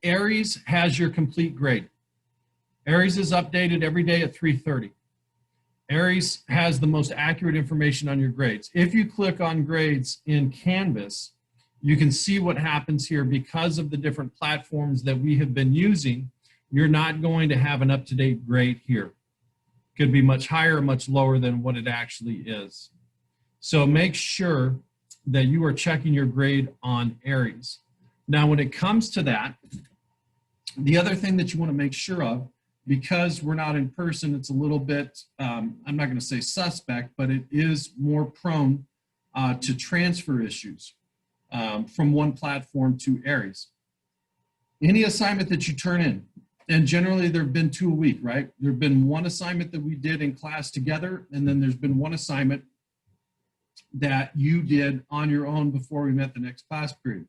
Aries has your complete grade. Aries is updated every day at 3:30. Aries has the most accurate information on your grades. If you click on grades in Canvas, you can see what happens here because of the different platforms that we have been using. You're not going to have an up-to-date grade here. Could be much higher, much lower than what it actually is. So make sure that you are checking your grade on Aries. Now, when it comes to that, the other thing that you want to make sure of, because we're not in person, it's a little bit, I'm not going to say suspect, but it is more prone to transfer issues from one platform to Aries. Any assignment that you turn in, and generally there have been 2 a week, right? There have been one assignment that we did in class together, and then there's been one assignment that you did on your own before we met the next class period.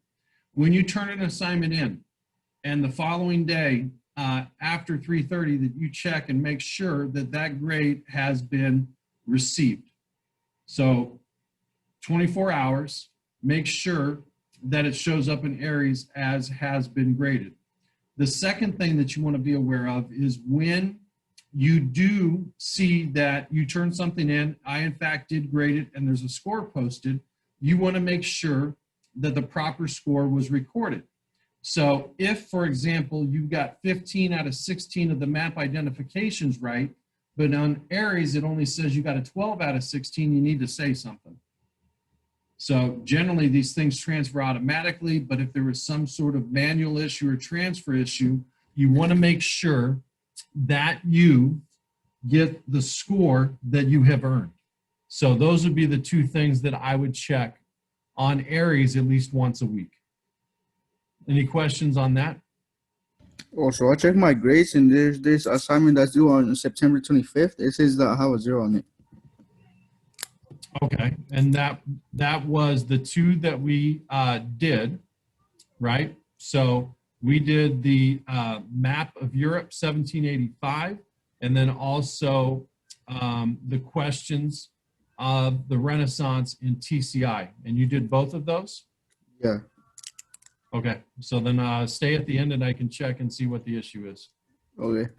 When you turn an assignment in, and the following day after 3:30, that you check and make sure that that grade has been received. So 24 hours, make sure that it shows up in Aries as has been graded. The second thing that you want to be aware of is when you do see that you turn something in, I in fact did grade it, and there's a score posted, you want to make sure that the proper score was recorded. So if, for example, you've got 15 out of 16 of the map identifications right, but on Aries it only says you got a 12 out of 16, you need to say something. So generally these things transfer automatically, but if there is some sort of manual issue or transfer issue, you want to make sure that you get the score that you have earned. So those would be the two things that I would check on Aries at least once a week. Any questions on that? Also, I checked my grades, and there's this assignment that's due on September 25th. It says that I have a 0 on it. Okay, and that was the two that we did, right? So we did the map of Europe 1785, and then also the questions of the Renaissance in TCI, and you did both of those? Yeah. Okay, so then stay at the end and I can check and see what the issue is. Okay.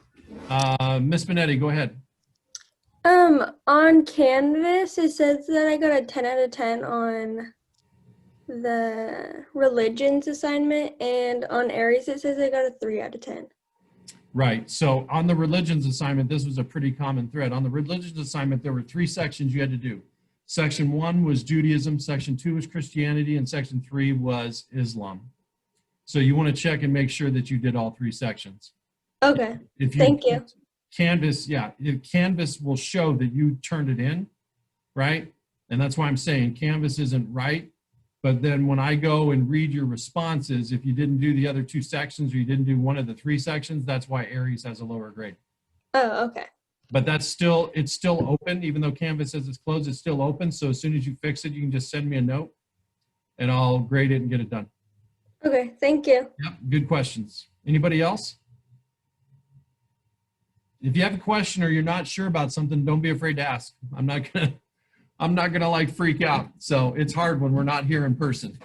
Miss Benetti, go ahead. On Canvas, it says that I got a 10 out of 10 on the religions assignment, and on Aries, it says I got a 3 out of 10. Right, so on the religions assignment, this was a pretty common thread. On the religions assignment, there were 3 sections you had to do. Section 1 was Judaism, Section 2 was Christianity, and Section 3 was Islam. So you want to check and make sure that you did all 3 sections. Okay, thank you. Canvas, yeah, Canvas will show that you turned it in, right? And that's why I'm saying Canvas isn't right. But then when I go and read your responses, if you didn't do the other 2 sections or you didn't do one of the 3 sections, that's why Aries has a lower grade. Oh, okay. But it's still open, even though Canvas says it's closed, it's still open. So as soon as you fix it, you can just send me a note and I'll grade it and get it done. Okay, thank you. Yep, good questions. Anybody else? If you have a question or you're not sure about something, don't be afraid to ask. I'm not gonna like freak out. So it's hard when we're not here in person.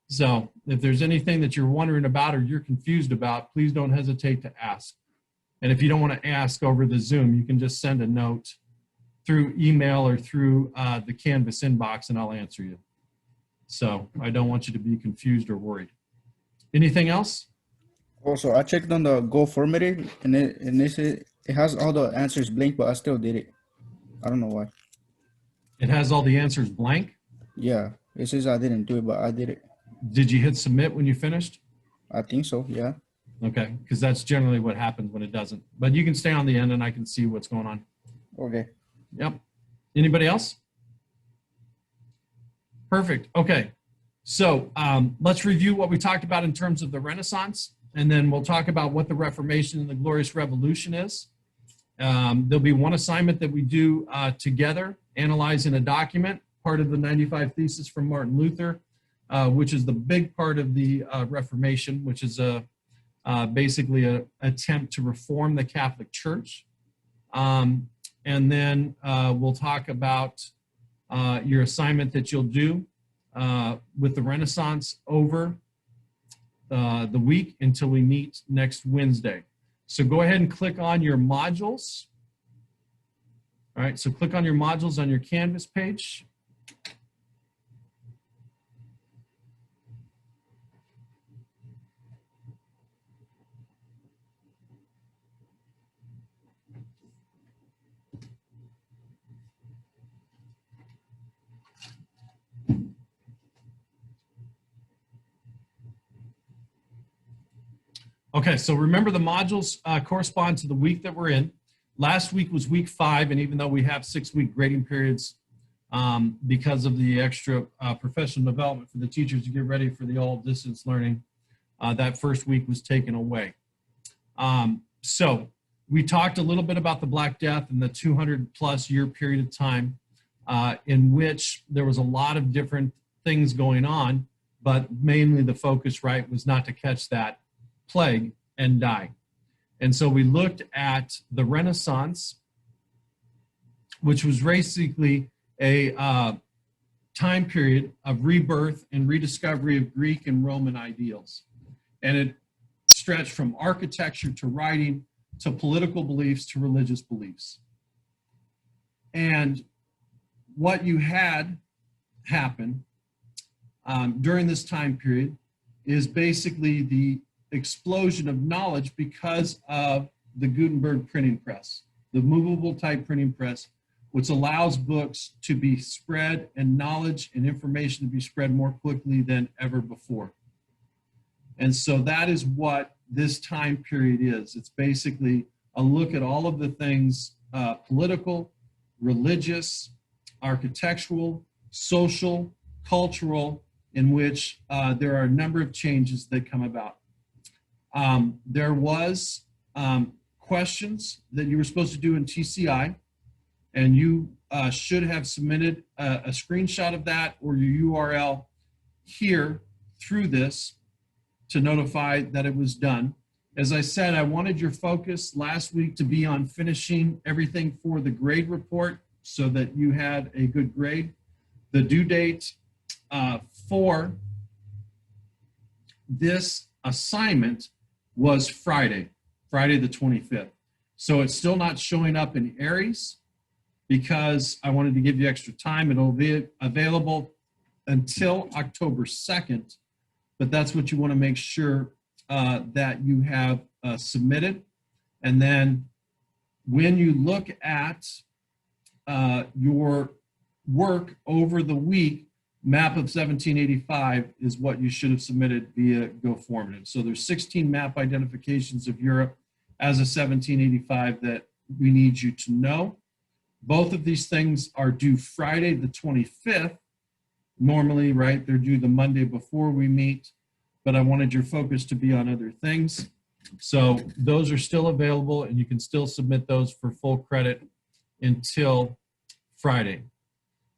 So if there's anything that you're wondering about or you're confused about, please don't hesitate to ask. And if you don't want to ask over the Zoom, you can just send a note through email or through the Canvas inbox and I'll answer you. So I don't want you to be confused or worried. Anything else? Also, I checked on the Go formative, and it has all the answers blank, but I still did it. I don't know why. It has all the answers blank? Yeah, it says I didn't do it, but I did it. Did you hit submit when you finished? I think so, yeah. Okay, because that's generally what happens when it doesn't. But you can stay on the end and I can see what's going on. Okay. Yep. Anybody else? Perfect. Okay. So let's review what we talked about in terms of the Renaissance, and then we'll talk about what the Reformation and the Glorious Revolution is. There'll be one assignment that we do together, analyzing a document, part of the 95 Thesis from Martin Luther, which is the big part of the Reformation, which is basically an attempt to reform the Catholic Church. And then we'll talk about your assignment that you'll do with the Renaissance over the week until we meet next Wednesday. So go ahead and click on your modules. All right, so click on your modules on your Canvas page. Okay, so remember the modules correspond to the week that we're in. Last week was week 5, and even though we have 6-week grading periods because of the extra professional development for the teachers to get ready for the all distance learning, that first week was taken away. So we talked a little bit about the Black Death and the 200+ year period of time in which there was a lot of different things going on, but mainly the focus, right, was not to catch that plague and die. And so we looked at the Renaissance, which was basically a time period of rebirth and rediscovery of Greek and Roman ideals. And it stretched from architecture to writing to political beliefs to religious beliefs. And what you had happen during this time period is basically the explosion of knowledge because of the Gutenberg printing press, the movable type printing press, which allows books to be spread and knowledge and information to be spread more quickly than ever before. And so that is what this time period is. It's basically a look at all of the things political, religious, architectural, social, cultural, in which there are a number of changes that come about. There was questions that you were supposed to do in TCI, and you should have submitted a screenshot of that or your URL here through this to notify that it was done. As I said, I wanted your focus last week to be on finishing everything for the grade report so that you had a good grade. The due date for this assignment was Friday the 25th. So it's still not showing up in Aries because I wanted to give you extra time. It'll be available until October 2nd, but that's what you want to make sure that you have submitted. And then when you look at your work over the week, map of 1785 is what you should have submitted via Go Formative. So there's 16 map identifications of Europe as of 1785 that we need you to know. Both of these things are due Friday the 25th. Normally, right, they're due the Monday before we meet, but I wanted your focus to be on other things. So those are still available and you can still submit those for full credit until Friday.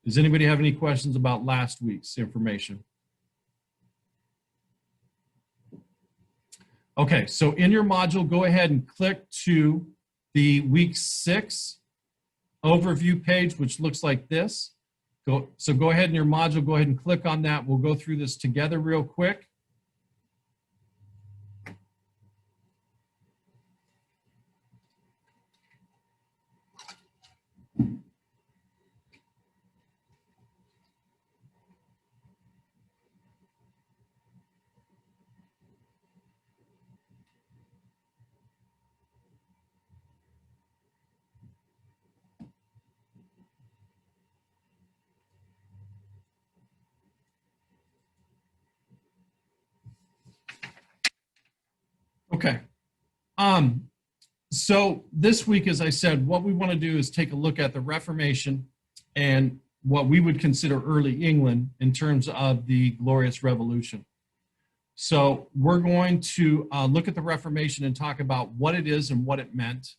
Does anybody have any questions about last week's information? Okay, so in your module, go ahead and click to the week 6 overview page, which looks like this. So go ahead in your module, go ahead and click on that. We'll go through this together real quick. Okay. So this week, as I said, what we want to do is take a look at the Reformation and what we would consider early England in terms of the Glorious Revolution. So we're going to look at the Reformation and talk about what it is and what it meant,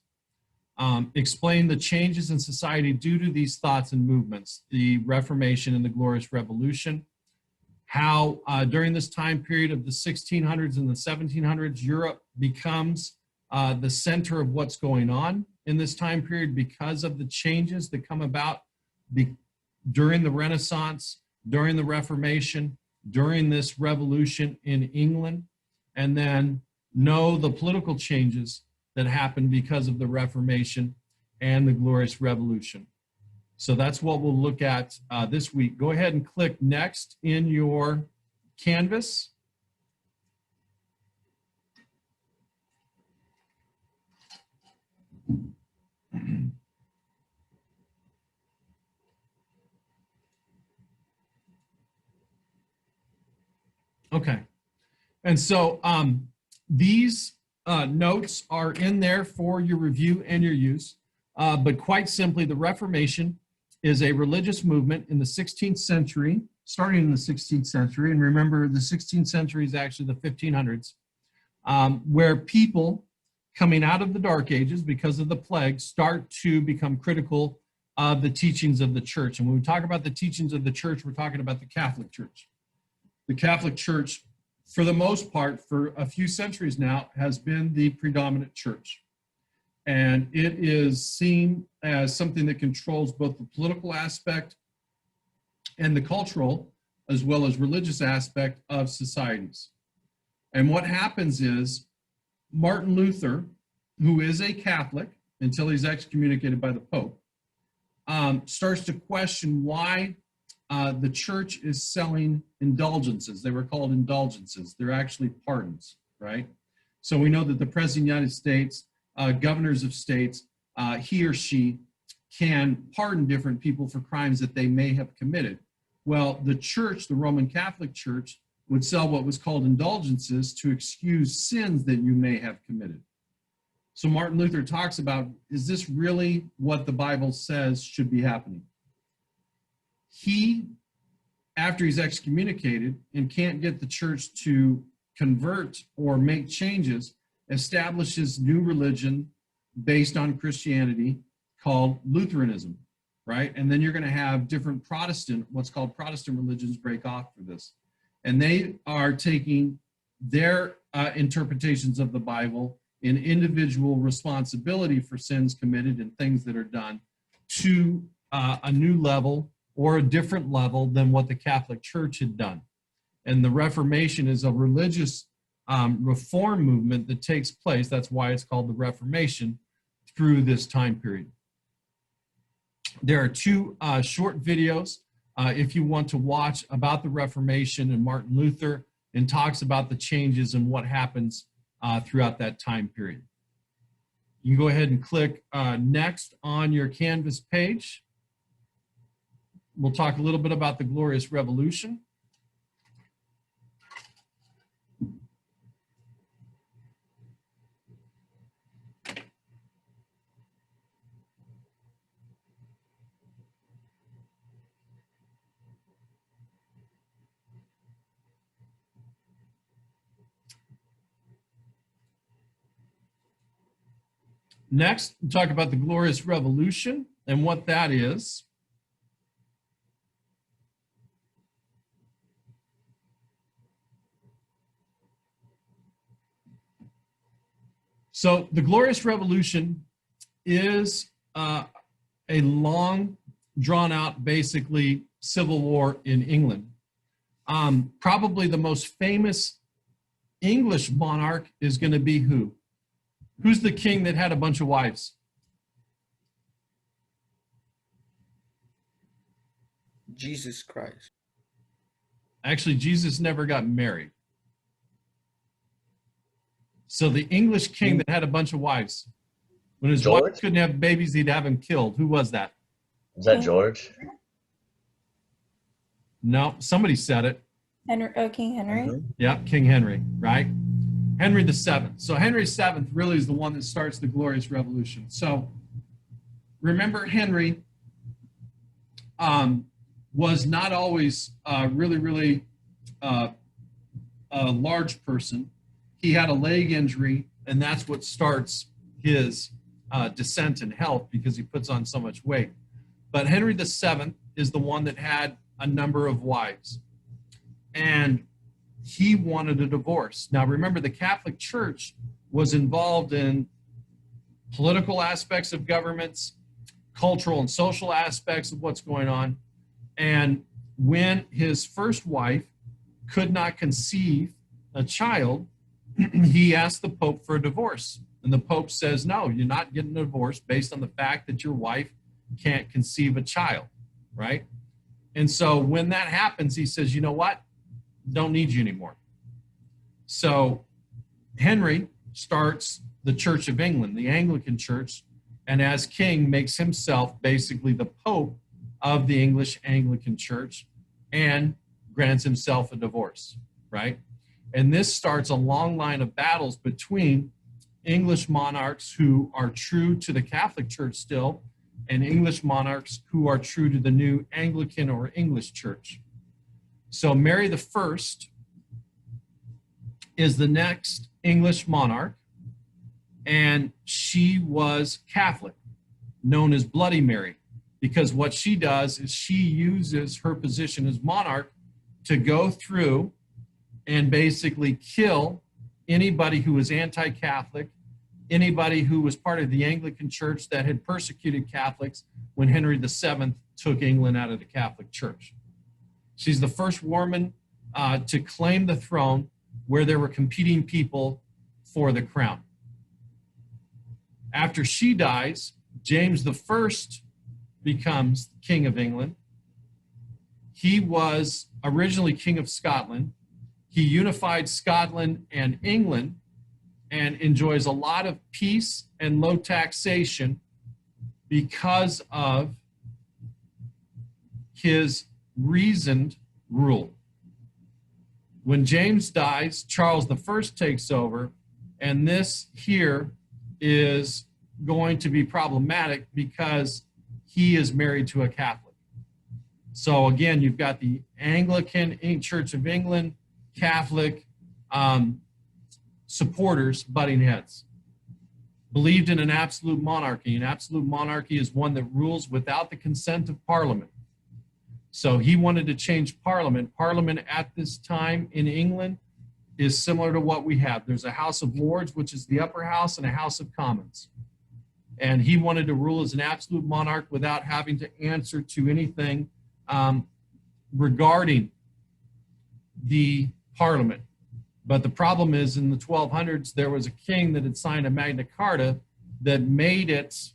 explain the changes in society due to these thoughts and movements, the Reformation and the Glorious Revolution, how during this time period of the 1600s and the 1700s, Europe becomes the center of what's going on in this time period because of the changes that come about during the Renaissance, during the Reformation, during this revolution in England. and then know the political changes that happened because of the Reformation and the Glorious Revolution. So that's what we'll look at this week. Go ahead and click next in your Canvas. Okay. And so these notes are in there for your review and your use. But quite simply, the Reformation is a religious movement in the 16th century, starting in the 16th century. And remember, the 16th century is actually the 1500s, where people coming out of the Dark Ages because of the plague start to become critical of the teachings of the church. And when we talk about the teachings of the church, we're talking about the Catholic Church. The Catholic Church, for the most part, for a few centuries now, has been the predominant church. And it is seen as something that controls both the political aspect and the cultural, as well as religious aspect of societies. And what happens is Martin Luther, who is a Catholic until he's excommunicated by the Pope, starts to question why the church is selling indulgences. They were called indulgences. They're actually pardons, right? So we know that the President of the United States, governors of states, he or she can pardon different people for crimes that they may have committed. Well, the church, the Roman Catholic Church, would sell what was called indulgences to excuse sins that you may have committed. So Martin Luther talks about, is this really what the Bible says should be happening? He, after he's excommunicated and can't get the church to convert or make changes, establishes new religion based on Christianity called Lutheranism, right? And then you're going to have different Protestant, what's called Protestant religions break off for this. And they are taking their interpretations of the Bible in individual responsibility for sins committed and things that are done to a new level or a different level than what the Catholic Church had done. And the Reformation is a religious reform movement that takes place. That's why it's called the Reformation through this time period. There are two short videos if you want to watch about the Reformation and Martin Luther, and talks about the changes and what happens throughout that time period. You can go ahead and click next on your Canvas page. We'll talk a little bit about the Glorious Revolution. Next, we'll talk about the Glorious Revolution and what that is. So the Glorious Revolution is a long, drawn-out, basically, civil war in England. Probably the most famous English monarch is going to be who? Who's the king that had a bunch of wives? Jesus Christ. Actually, Jesus never got married. So the English king that had a bunch of wives, when his wife couldn't have babies, he'd have him killed. Who was that? Is that George? No, somebody said it. King Henry. Mm-hmm. Yeah, King Henry, right? Henry VII. So Henry VII really is the one that starts the Glorious Revolution. So remember, Henry was not always really a large person. He had a leg injury, and that's what starts his descent in health because he puts on so much weight. But Henry VII is the one that had a number of wives, and he wanted a divorce. Now, remember, the Catholic Church was involved in political aspects of governments, cultural and social aspects of what's going on. And when his first wife could not conceive a child, he asked the Pope for a divorce. And the Pope says, no, you're not getting a divorce based on the fact that your wife can't conceive a child, right? And so when that happens, he says, you know what? Don't need you anymore. So Henry starts the Church of England, the Anglican Church, and as king makes himself basically the Pope of the English Anglican Church and grants himself a divorce, right? And this starts a long line of battles between English monarchs who are true to the Catholic Church still and English monarchs who are true to the new Anglican or English Church. So Mary I is the next English monarch, and she was Catholic, known as Bloody Mary, because what she does is she uses her position as monarch to go through and basically kill anybody who was anti-Catholic, anybody who was part of the Anglican Church that had persecuted Catholics when Henry VII took England out of the Catholic Church. She's the first woman to claim the throne where there were competing people for the crown. After she dies, James I becomes King of England. He was originally King of Scotland. He unified Scotland and England and enjoys a lot of peace and low taxation because of his reasoned rule. When James dies, Charles I takes over, and this here is going to be problematic because he is married to a Catholic. So again, you've got the Anglican Church of England, Catholic supporters butting heads. Believed in an absolute monarchy. An absolute monarchy is one that rules without the consent of Parliament. So he wanted to change Parliament. Parliament at this time in England is similar to what we have. There's a House of Lords, which is the upper house, and a House of Commons. And he wanted to rule as an absolute monarch without having to answer to anything regarding the Parliament. But the problem is in the 1200s, there was a king that had signed a Magna Carta that made it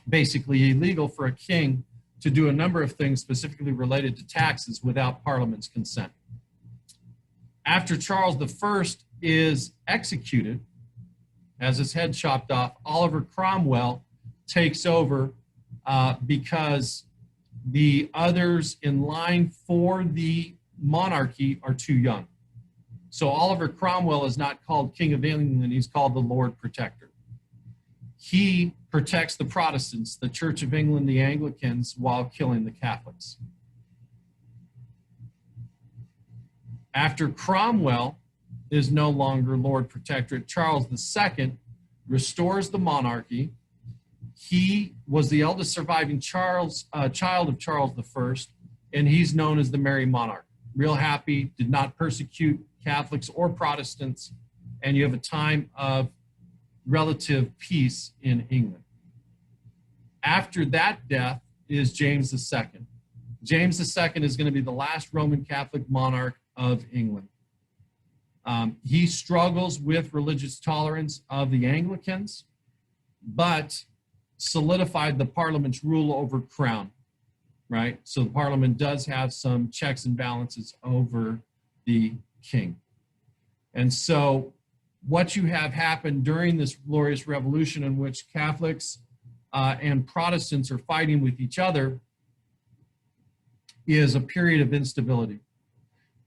basically illegal for a king to do a number of things specifically related to taxes without Parliament's consent. After Charles I is executed, has his head chopped off, Oliver Cromwell takes over because the others in line for the monarchy are too young. So Oliver Cromwell is not called King of England, he's called the Lord Protector. He protects the Protestants, the Church of England, the Anglicans, while killing the Catholics. After Cromwell is no longer Lord Protectorate, Charles II restores the monarchy. He was the eldest surviving child of Charles I, and he's known as the Merry Monarch. Real happy, did not persecute Catholics or Protestants, and you have a time of relative peace in England. After that death is James II. James II is going to be the last Roman Catholic monarch of England. He struggles with religious tolerance of the Anglicans, but solidified the Parliament's rule over crown, right? So the Parliament does have some checks and balances over the king. And so what you have happened during this glorious revolution in which Catholics and Protestants are fighting with each other is a period of instability.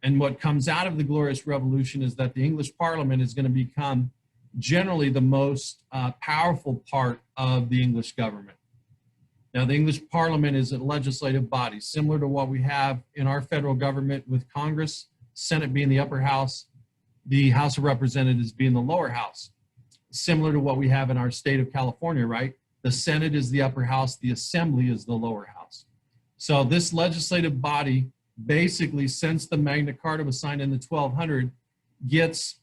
And what comes out of the glorious revolution is that the English Parliament is going to become generally the most powerful part of the English government. Now, the English Parliament is a legislative body, similar to what we have in our federal government with Congress, Senate being the upper house, the House of Representatives being the lower house. Similar to what we have in our state of California, right? The Senate is the upper house, the Assembly is the lower house. So this legislative body, basically, since the Magna Carta was signed in the 1200, gets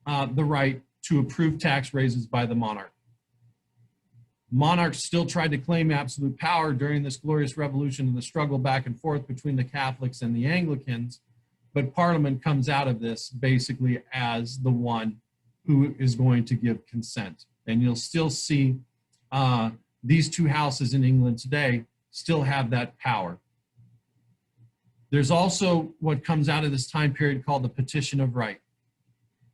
the right to approve tax raises by the monarch. Monarchs still tried to claim absolute power during this glorious revolution and the struggle back and forth between the Catholics and the Anglicans, but Parliament comes out of this basically as the one who is going to give consent. And you'll still see these two houses in England today still have that power. There's also what comes out of this time period called the Petition of Right.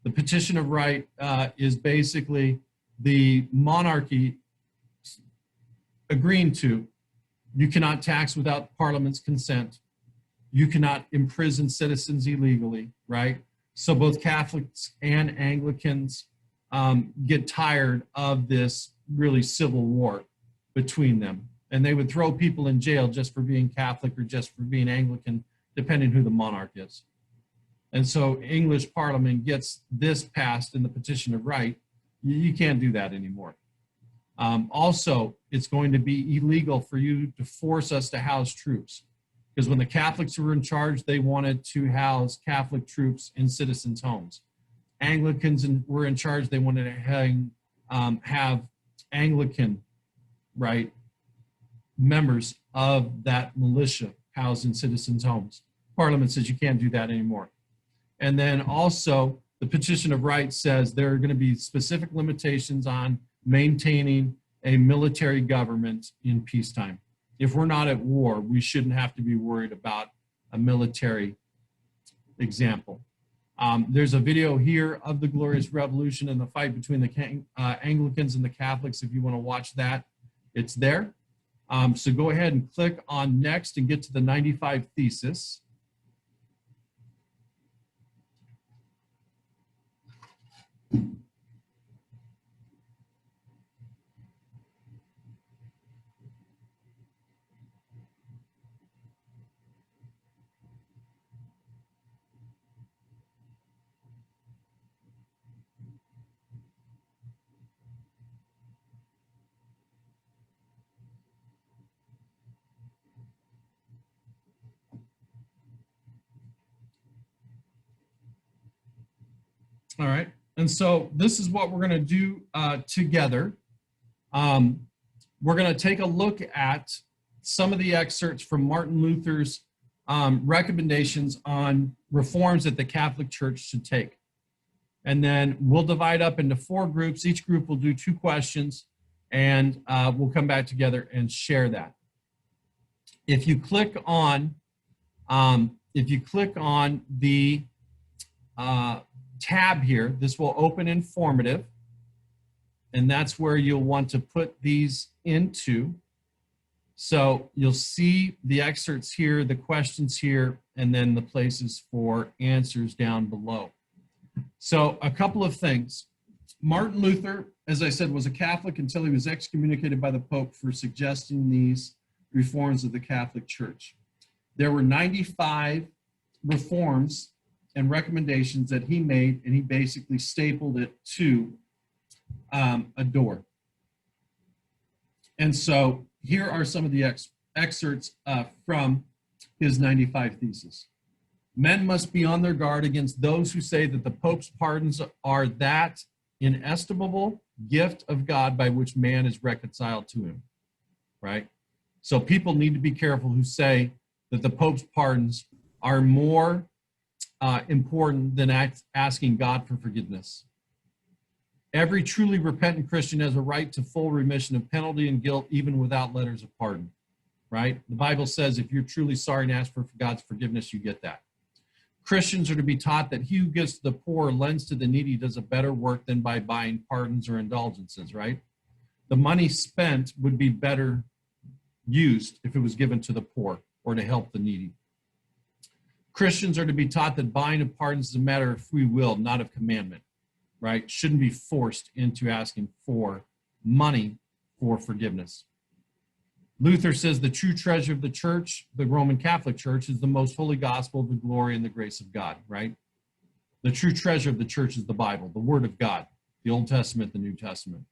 The Petition of Right is basically the monarchy agreeing to, you cannot tax without Parliament's consent. You cannot imprison citizens illegally, right? So both Catholics and Anglicans get tired of this really civil war between them. And they would throw people in jail just for being Catholic or just for being Anglican, depending who the monarch is. And so English Parliament gets this passed in the Petition of Right. You can't do that anymore. Also, it's going to be illegal for you to force us to house troops. Because when the Catholics were in charge, they wanted to house Catholic troops in citizens' homes. Anglicans were in charge, they wanted to have Anglican, right, members of that militia housed in citizens' homes. Parliament says you can't do that anymore. And then also, the Petition of Right says there are going to be specific limitations on maintaining a military government in peacetime. If we're not at war, we shouldn't have to be worried about a military example. There's a video here of the Glorious Revolution and the fight between the Anglicans and the Catholics. If you want to watch that, it's there. So go ahead and click on next and get to the 95 Thesis. All right, and so this is what we're going to do together. We're going to take a look at some of the excerpts from Martin Luther's recommendations on reforms that the Catholic Church should take. And then we'll divide up into 4 groups. Each group will do 2 questions, and we'll come back together and share that. If you click on the tab here, this will open informative, and that's where you'll want to put these into. So you'll see the excerpts here, the questions here, and then the places for answers down below. So a couple of things. Martin Luther, as I said, was a Catholic until he was excommunicated by the Pope for suggesting these reforms of the Catholic Church. There were 95 reforms and recommendations that he made, and he basically stapled it to a door. And so here are some of the excerpts from his 95 Theses. Men must be on their guard against those who say that the Pope's pardons are that inestimable gift of God by which man is reconciled to him, right? So people need to be careful who say that the Pope's pardons are more important than asking God for forgiveness. Every truly repentant Christian has a right to full remission of penalty and guilt, even without letters of pardon, right? The Bible says if you're truly sorry and ask for God's forgiveness, you get that. Christians are to be taught that he who gives to the poor or lends to the needy does a better work than by buying pardons or indulgences, right? The money spent would be better used if it was given to the poor or to help the needy. Christians are to be taught that buying of pardons is a matter of free will, not of commandment, right? Shouldn't be forced into asking for money for forgiveness. Luther says the true treasure of the church, the Roman Catholic Church, is the most holy gospel, the glory and the grace of God, right? The true treasure of the church is the Bible, the Word of God, the Old Testament, the New Testament.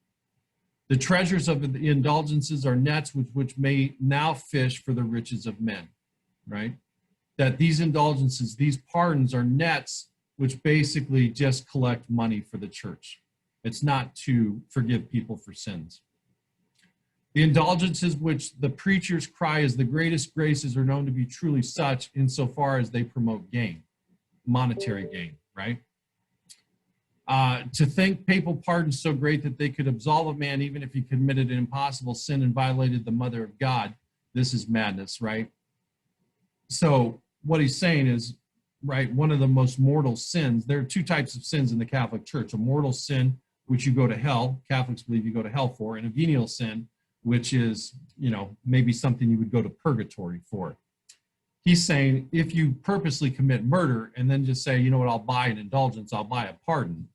The treasures of the indulgences are nets with which may now fish for the riches of men, right? That these indulgences, these pardons are nets which basically just collect money for the church. It's not to forgive people for sins. The indulgences which the preachers cry as the greatest graces are known to be truly such insofar as they promote gain. monetary gain, right? To think papal pardon so great that they could absolve a man even if he committed an impossible sin and violated the mother of God, this is madness, right? So what he's saying is, right, one of the most mortal sins, there are two types of sins in the Catholic Church: a mortal sin, which you go to hell, Catholics believe you go to hell for, and a venial sin, which is, you know, maybe something you would go to purgatory for. He's saying if you purposely commit murder and then just say, you know what, I'll buy an indulgence, I'll buy a pardon,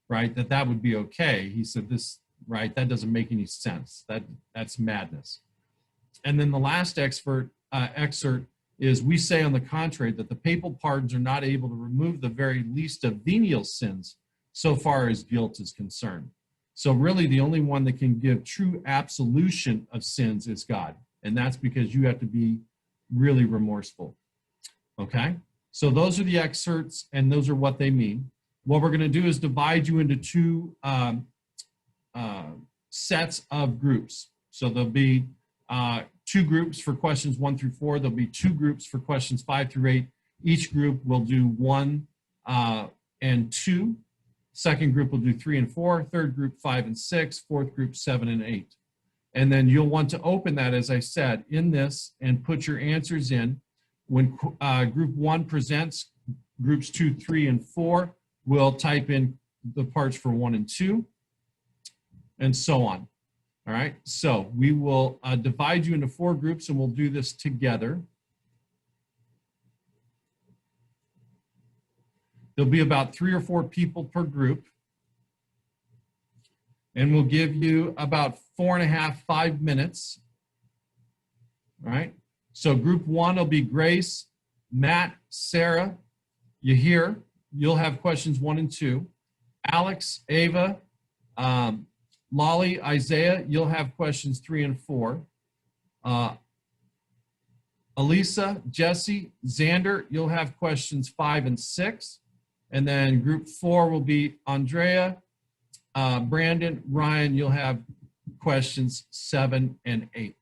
right, that would be okay. He said this, right, that doesn't make any sense. That's madness. And then the last excerpt is, we say on the contrary that the papal pardons are not able to remove the very least of venial sins so far as guilt is concerned. So really the only one that can give true absolution of sins is God. And that's because you have to be really remorseful. Okay? So those are the excerpts, and those are what they mean. What we're going to do is divide you into two sets of groups. So there'll be two groups for questions 1 through 4. There'll be two groups for questions 5 through 8. Each group will do 1 and 2. Second group will do 3 and 4. Third group 5 and 6. Fourth group 7 and 8. And then you'll want to open that, as I said, in this and put your answers in. When group 1 presents, groups 2, 3, and 4 will type in the parts for 1 and 2, and so on. All right, so we will divide you into 4 groups, and we'll do this together. There'll be about 3 or 4 people per group, and we'll give you about 4.5, 5 minutes. All right, so group 1 will be Grace, Matt, Sarah, Yahir. You'll have questions 1 and 2. Alex, Ava, Lolly, Isaiah, you'll have questions 3 and 4. Elisa, Jesse, Xander, you'll have questions 5 and 6. And then group 4 will be Andrea, Brandon, Ryan, you'll have questions 7 and 8.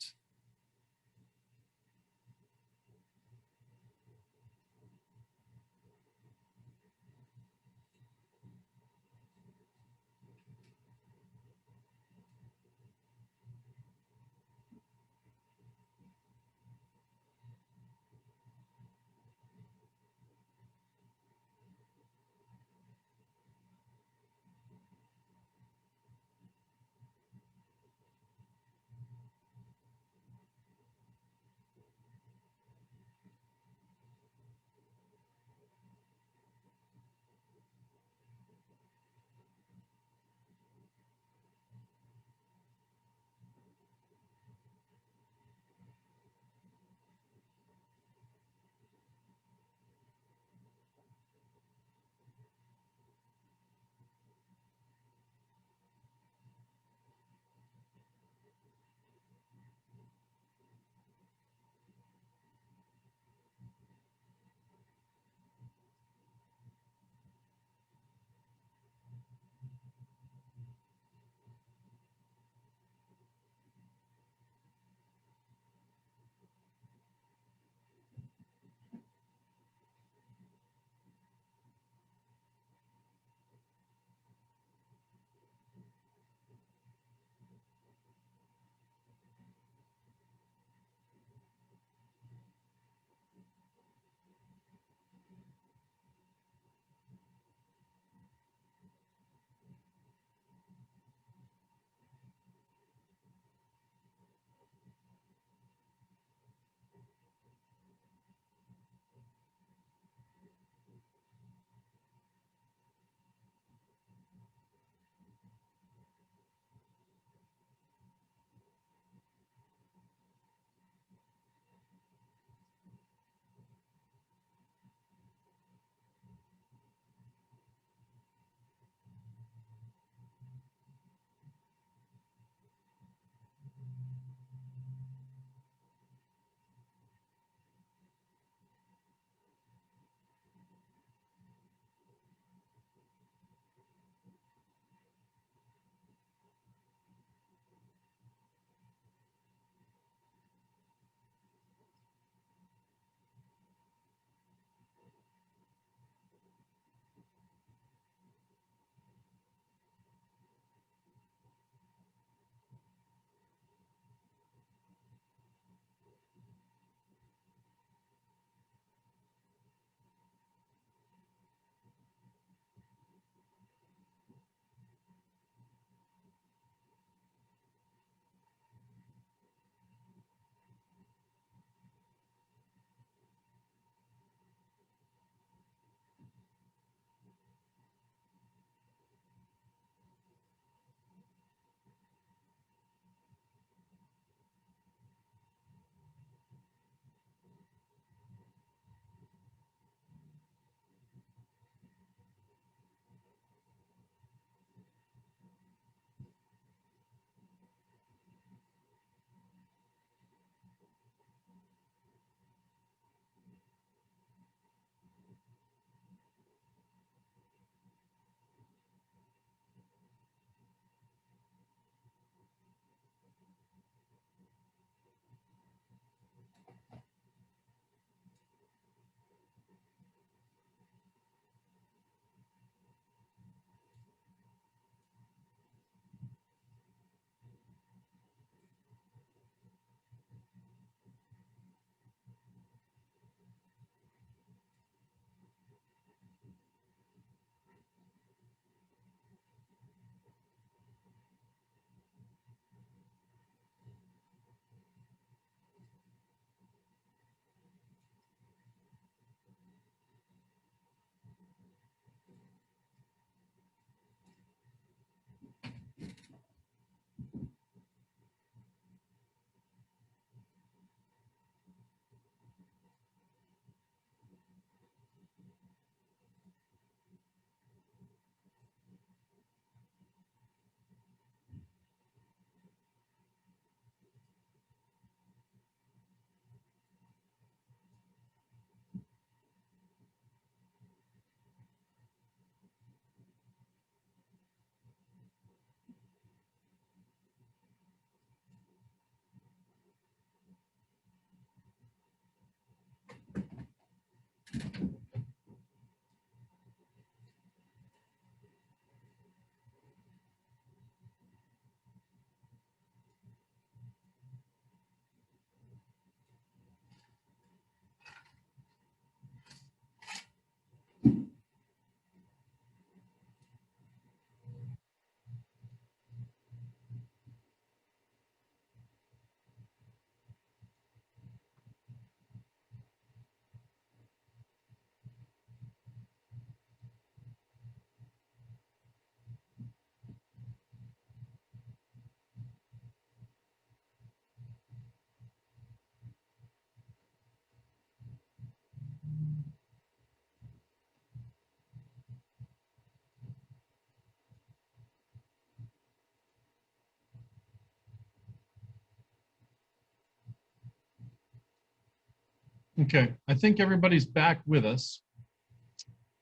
Okay, I think everybody's back with us.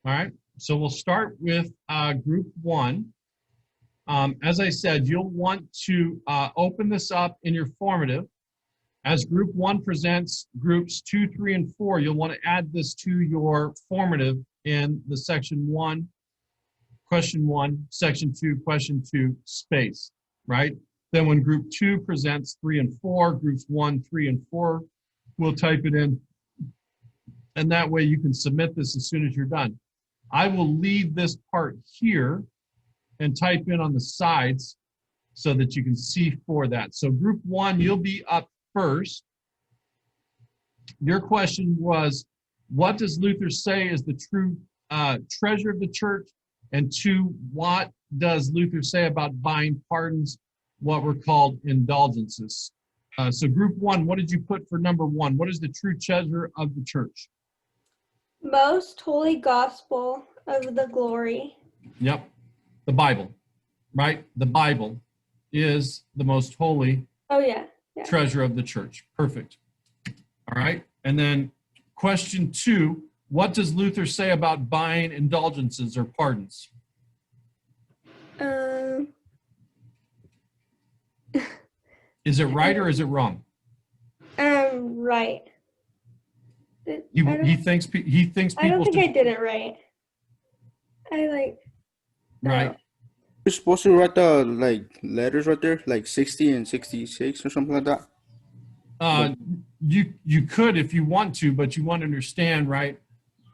All right, so we'll start with group one. As I said, you'll want to open this up in your formative. As group one presents groups 2, 3, and 4, you'll want to add this to your formative in the section 1, question 1, section 2, question 2 space, right? Then when group 2 presents 3 and 4, groups 1, 3, and 4, we'll type it in. And that way you can submit this as soon as you're done. I will leave this part here and type in on the sides so that you can see for that. So group 1, you'll be up first. Your question was, what does Luther say is the true treasure of the church? And 2, what does Luther say about buying pardons, what were called indulgences? So group 1, what did you put for number 1? What is the true treasure of the church? Most holy gospel of the glory. Yep, the Bible, right? The Bible is the most holy Oh, yeah. treasure of the church. Perfect. All right. And then question 2, what does Luther say about buying indulgences or pardons? Is it right or is it wrong? Right. He thinks people I don't think I should, did it right. right. You're supposed to write the like letters right there, like 60 and 66 or something like that. You could if you want to, but you want to understand, right?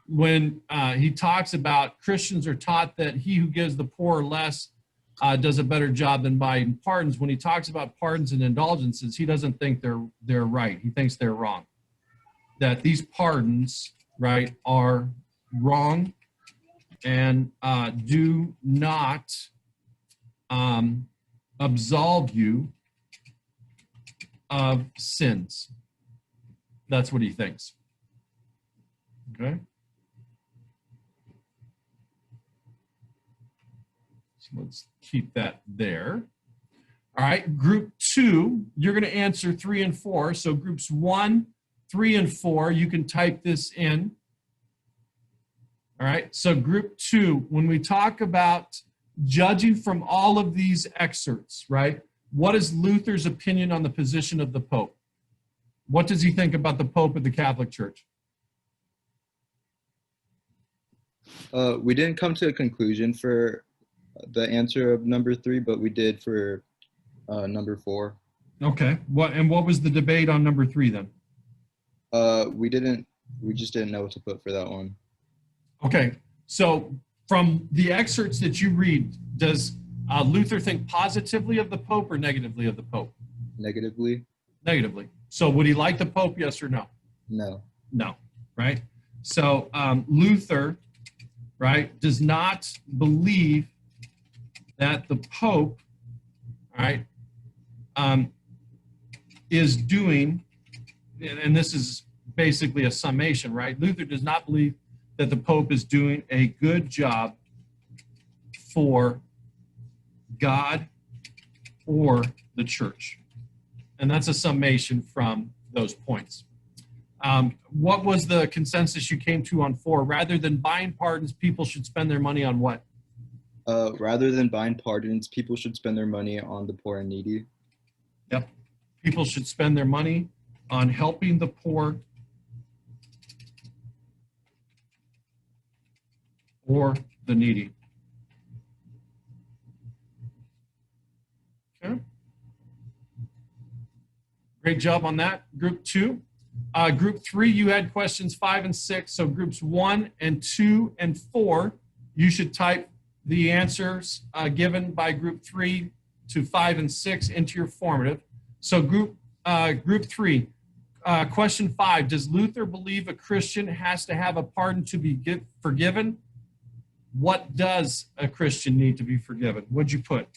When he talks about Christians are taught that he who gives the poor less does a better job than buying pardons. When he talks about pardons and indulgences, he doesn't think they're right. He thinks they're wrong. That these pardons, right, are wrong and do not absolve you of sins. That's what he thinks. Okay. So let's keep that there. All right, group 2, you're going to answer 3 and 4. So groups 1, 3, and 4, you can type this in. All right, so group 2, when we talk about judging from all of these excerpts, right, what is Luther's opinion on the position of the Pope? What does he think about the Pope of the Catholic Church? We didn't come to a conclusion for the answer of number 3, but we did for number 4. Okay, what was the debate on number 3 then? We just didn't know what to put for that one. Okay, so from the excerpts that you read, does Luther think positively of the Pope or negatively of the Pope? Negatively? Negatively. So would he like the Pope, yes or no? No. No, right? So Luther, right, does not believe that the Pope, right, is doing, and this is basically a summation, right? Luther does not believe that the Pope is doing a good job for God or the church. And that's a summation from those points. What was the consensus you came to on 4? Rather than buying pardons, people should spend their money on what? Rather than buying pardons, people should spend their money on the poor and needy. Yep. People should spend their money on helping the poor or the needy. Okay. Great job on that. Group 2. Group 3, you had questions 5 and 6. So groups 1 and 2 and 4, you should type the answers given by group 3 to 5 and 6 into your formative. So group 3, question 5, does Luther believe a Christian has to have a pardon to be forgiven? What does a Christian need to be forgiven? What'd you put?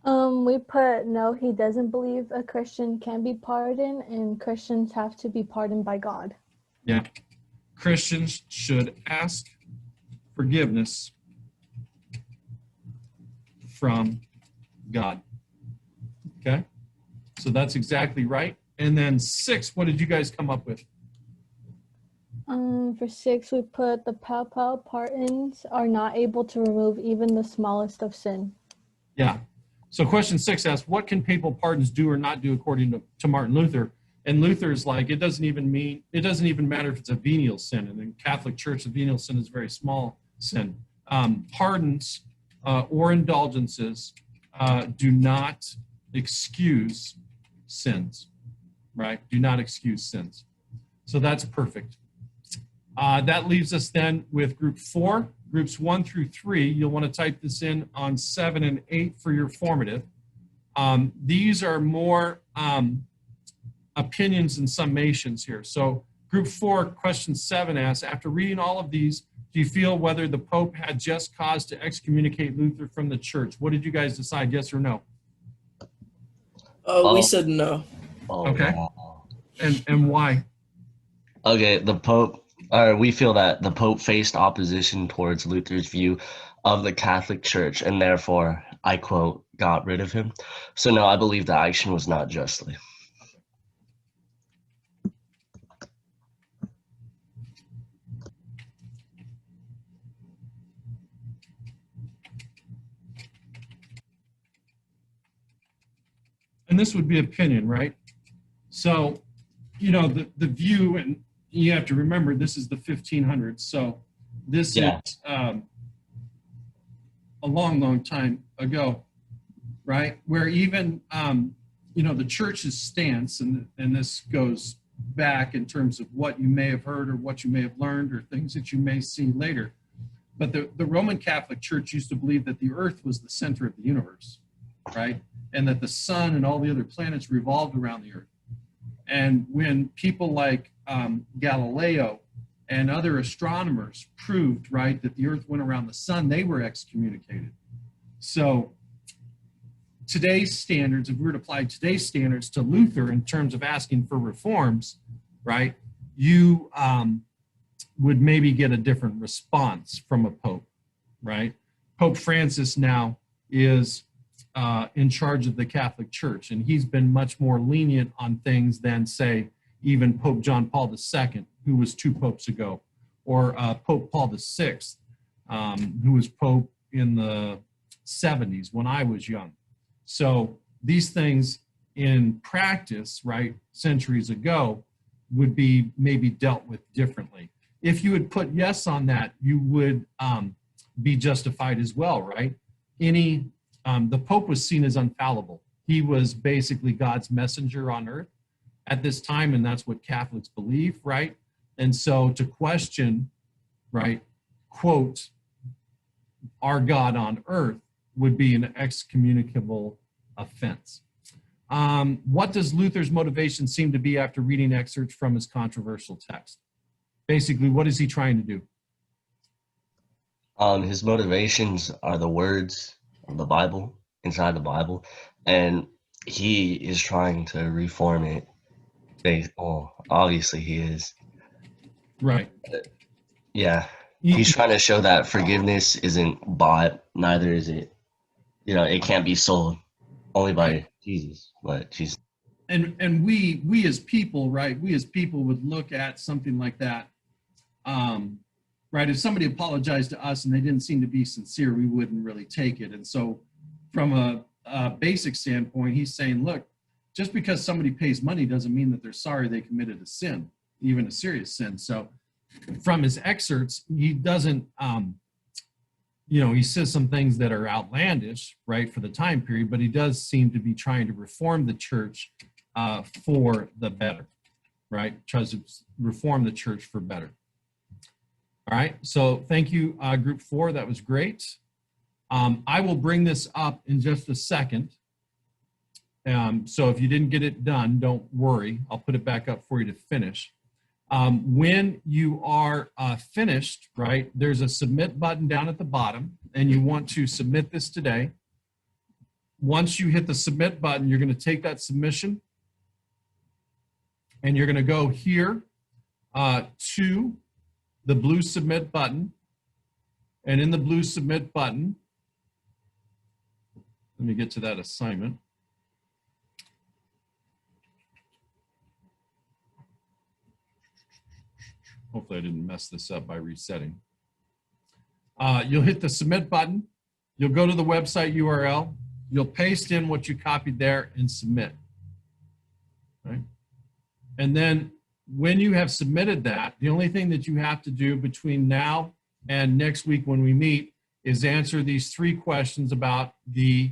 We put no, he doesn't believe a Christian can be pardoned, and Christians have to be pardoned by God. Yeah. Christians should ask forgiveness from God. Okay? So So that's exactly right. And then 6, what did you guys come up with? For 6, we put the papal pardons are not able to remove even the smallest of sin. Yeah. So question 6 asks, what can papal pardons do or not do according to Martin Luther? And Luther's like, it doesn't even matter if it's a venial sin. And in Catholic Church, the venial sin is a very small sin. Pardons or indulgences do not excuse sins, right? Do not excuse sins. So that's perfect. That leaves us then with group 4, groups 1 through 3. You'll want to type this in on 7 and 8 for your formative. These are more opinions and summations here. So group 4, question 7 asks, after reading all of these, do you feel whether the Pope had just cause to excommunicate Luther from the church? What did you guys decide, yes or no? We said no. Okay. Wow. And why? Okay, we feel that the Pope faced opposition towards Luther's view of the Catholic Church and therefore, I quote, got rid of him. So no, I believe the action was not justly. And this would be opinion, right? So, you know, the view, and you have to remember, this is the 1500s. So this Yeah. is a long, long time ago, right? Where even, you know, the church's stance, and this goes back in terms of what you may have heard or what you may have learned or things that you may see later. But the Roman Catholic Church used to believe that the earth was the center of the universe, right? And that the sun and all the other planets revolved around the earth. And when people like Galileo and other astronomers proved, right, that the earth went around the sun, they were excommunicated. So today's standards, if we were to apply today's standards to Luther in terms of asking for reforms, right, you would maybe get a different response from a pope, right? Pope Francis now is in charge of the Catholic Church, and he's been much more lenient on things than, say, even Pope John Paul II, who was 2 popes ago, or Pope Paul VI, who was Pope in the 70s when I was young. So these things in practice, right, centuries ago, would be maybe dealt with differently. If you would put yes on that, you would be justified as well, right? The Pope was seen as infallible. He was basically God's messenger on earth at this time, and that's what Catholics believe, right? And so to question, right, quote, our God on earth would be an excommunicable offense. What does Luther's motivation seem to be after reading excerpts from his controversial text? Basically, what is he trying to do? His motivations are the words of the Bible, inside the Bible, and he is trying to reform it. Obviously he is. Right. Yeah. He's trying to show that forgiveness isn't bought, neither is it, it can't be sold only by Jesus, but Jesus. And we as people, right, we as people would look at something like that, right, if somebody apologized to us and they didn't seem to be sincere, we wouldn't really take it. And so from a basic standpoint, he's saying, look, just because somebody pays money doesn't mean that they're sorry they committed a sin, even a serious sin. So from his excerpts, he doesn't, he says some things that are outlandish, right, for the time period, but he does seem to be trying to reform the church for the better, right? Tries to reform the church for better. All right, so thank you, Group 4. That was great. I will bring this up in just a second. So if you didn't get it done, don't worry. I'll put it back up for you to finish. When you are finished, right, there's a submit button down at the bottom, and you want to submit this today. Once you hit the submit button, you're going to take that submission, and you're going to go here to the blue submit button. And in the blue submit button, let me get to that assignment. Hopefully I didn't mess this up by resetting. You'll hit the submit button. You'll go to the website URL. You'll paste in what you copied there and submit. Right? And then when you have submitted that, the only thing that you have to do between now and next week when we meet is answer these 3 questions about the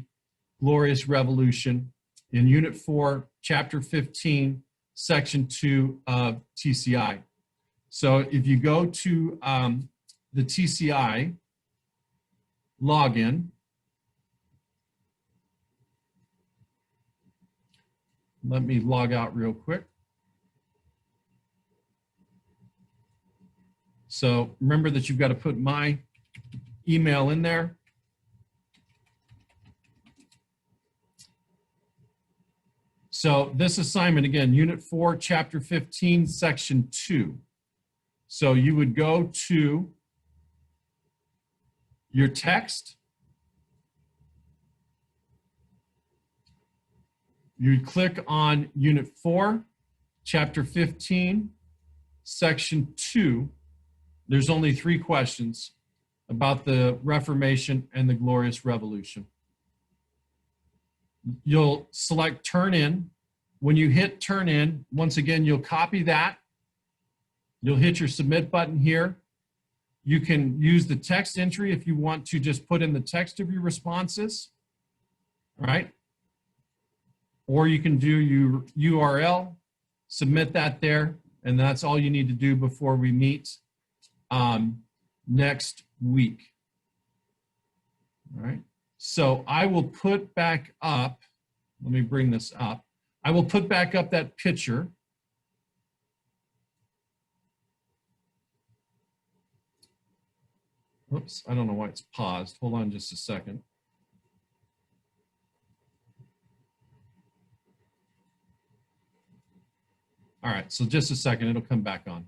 glorious revolution in Unit 4, Chapter 15, Section 2 of TCI. So if you go to the TCI login, let me log out real quick. So remember that you've got to put my email in there. So this assignment, again, Unit 4, Chapter 15, Section 2. So you would go to your text. You'd click on Unit 4, Chapter 15, Section 2. There's only 3 questions about the Reformation and the Glorious Revolution. You'll select Turn In. When you hit Turn In, once again, you'll copy that. You'll hit your Submit button here. You can use the text entry if you want to just put in the text of your responses, all right? Or you can do your URL, submit that there, and that's all you need to do before we meet next week. All right, so I will put back up, let me bring this up. I will put back up that picture. Oops, I don't know why it's paused. Hold on just a second. All right, so just a second, it'll come back on.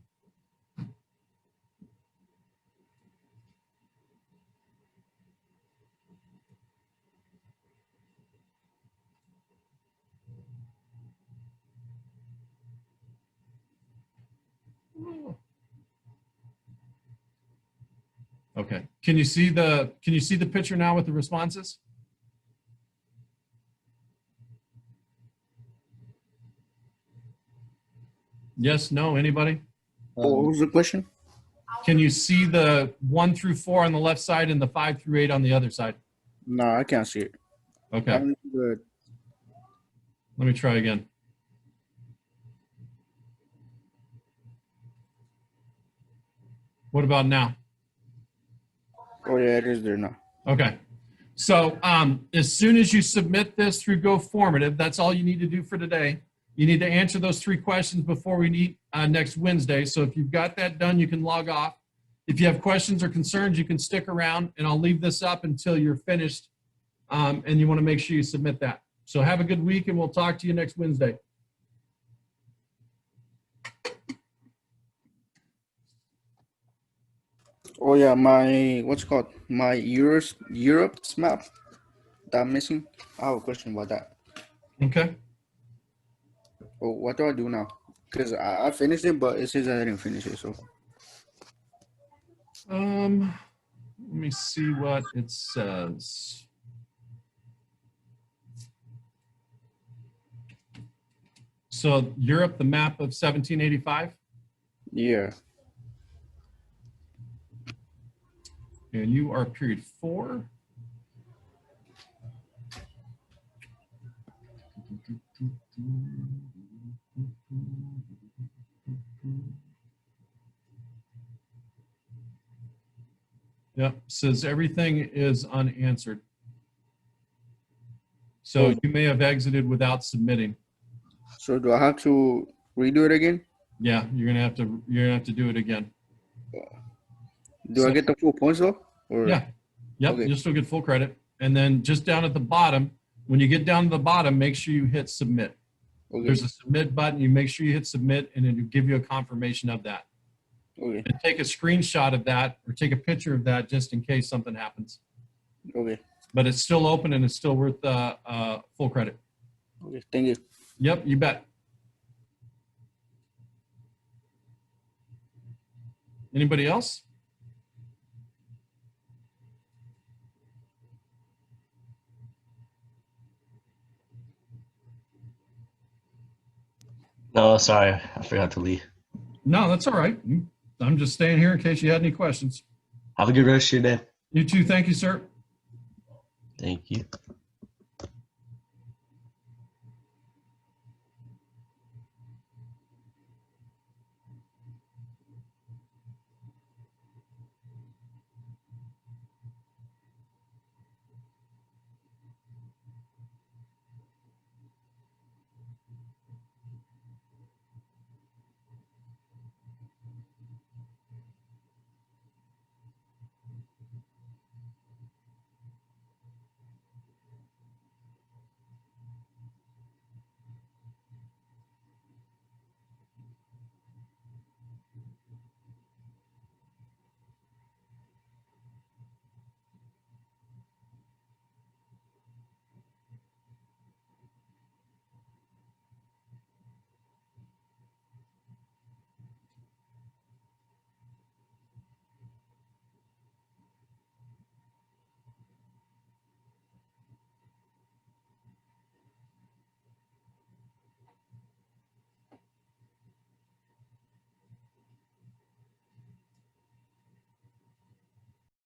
Okay, can you see the picture now with the responses? Yes, no, anybody? What was the question? Can you see the 1 through 4 on the left side and the 5 through 8 on the other side? No, I can't see it. Okay, I'm good. let me try again. What about now? Oh yeah, it is there now. Okay. So as soon as you submit this through GoFormative, that's all you need to do for today. You need to answer those 3 questions before we meet next Wednesday. So if you've got that done, you can log off. If you have questions or concerns, you can stick around, and I'll leave this up until you're finished. And you want to make sure you submit that. So have a good week, and we'll talk to you next Wednesday. Oh yeah, my what's it called? My Europe's map that missing. I have a question about that. Okay. Oh, what do I do now? Because I finished it, but it says I didn't finish it. So Let me see what it says. So Europe, the map of 1785, yeah. and you are period 4. Yep, says everything is unanswered. So you may have exited without submitting. So do I have to redo it again? Yeah, you're gonna have to do it again. Do I So- get the full points though? Or Yeah. Yep, Okay. you'll still get full credit. And then just down at the bottom, when you get down to the bottom, make sure you hit submit. Okay. There's a submit button. You make sure you hit submit, and it'll give you a confirmation of that. Okay. And take a screenshot of that or take a picture of that just in case something happens. Okay. But it's still open and it's still worth full credit. Okay. Thank you. Yep, you bet. Anybody else? No, sorry, I forgot to leave. No, that's all right. I'm just staying here in case you had any questions. Have a good rest of your day. You too. Thank you, sir. Thank you.